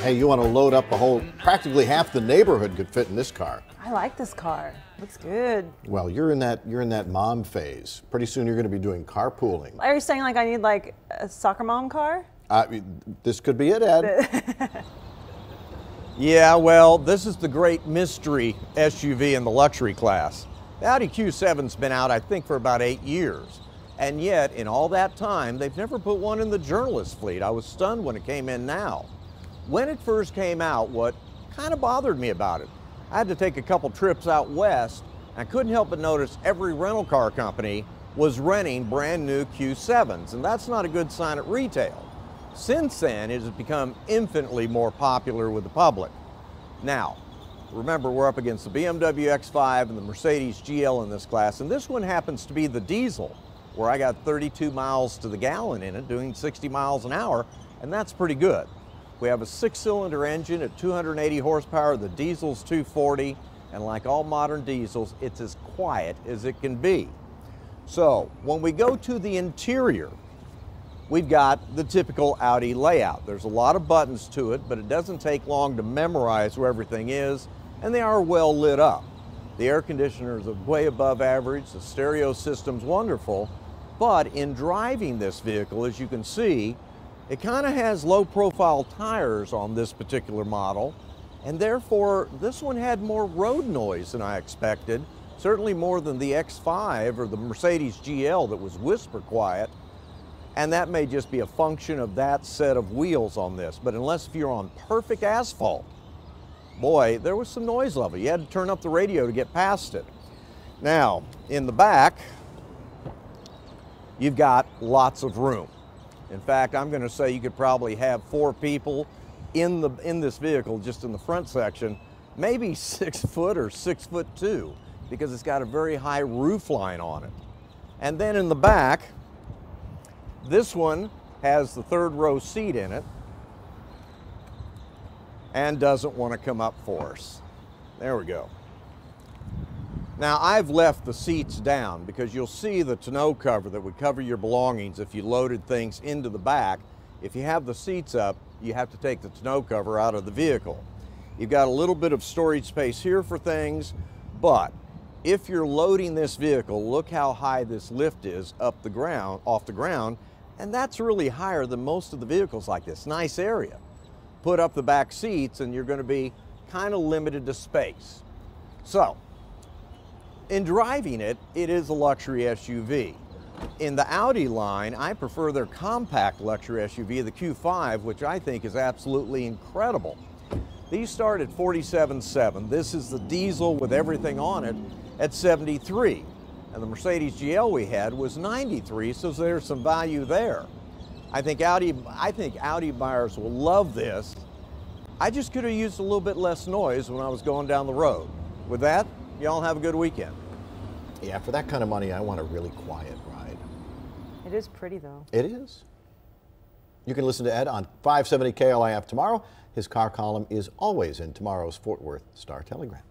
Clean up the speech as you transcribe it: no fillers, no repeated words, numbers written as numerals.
Hey, you want to load up a whole, practically half the neighborhood could fit in this car. I like this car. Looks good. Well, you're in that mom phase. Pretty soon you're going to be doing carpooling. Are you saying like I need like a soccer mom car? This could be it, Ed. Yeah, well, this is the great mystery SUV in the luxury class. The Audi Q7's been out, I think, for about 8 years. And yet, in all that time, they've never put one in the journalist fleet. I was stunned when it came in now. When it first came out, what kind of bothered me about it, I had to take a couple trips out west. I couldn't help but notice every rental car company was renting brand new Q7s, and that's not a good sign at retail. Since then, it has become infinitely more popular with the public. Now, remember, we're up against the BMW X5 and the Mercedes GL in this class, and this one happens to be the diesel, where I got 32 miles to the gallon in it, doing 60 miles an hour, and that's pretty good. We have a 6-cylinder engine at 280 horsepower, the diesel's 240, and like all modern diesels, it's as quiet as it can be. So, when we go to the interior, we've got the typical Audi layout. There's a lot of buttons to it, but it doesn't take long to memorize where everything is, and they are well lit up. The air conditioners are way above average, the stereo system's wonderful, but in driving this vehicle, as you can see, it kind of has low-profile tires on this particular model, and therefore this one had more road noise than I expected, certainly more than the X5 or the Mercedes GL that was whisper quiet. And that may just be a function of that set of wheels on this. But unless if you're on perfect asphalt, boy, there was some noise level. You had to turn up the radio to get past it. Now, in the back, you've got lots of room. In fact, I'm going to say you could probably have 4 people in this vehicle, just in the front section, maybe 6 foot or 6'2", because it's got a very high roof line on it. And then in the back, this one has the 3rd row seat in it and doesn't want to come up for us. There we go. Now, I've left the seats down because you'll see the tonneau cover that would cover your belongings if you loaded things into the back. If you have the seats up, you have to take the tonneau cover out of the vehicle. You've got a little bit of storage space here for things, but if you're loading this vehicle, look how high this lift is up the ground, off the ground, and that's really higher than most of the vehicles like this. Nice area. Put up the back seats and you're going to be kind of limited to space. So, in driving it, it is a luxury SUV. In the Audi line, I prefer their compact luxury SUV, the Q5, which I think is absolutely incredible. These start at $47,700. This is the diesel with everything on it at $73,000. And the Mercedes GL we had was $93,000, so there's some value there. I think Audi buyers will love this. I just could have used a little bit less noise when I was going down the road. With that, y'all have a good weekend. Yeah, for that kind of money, I want a really quiet ride. It is pretty though. It is. You can listen to Ed on 570 KLIF tomorrow. His car column is always in tomorrow's Fort Worth Star Telegram.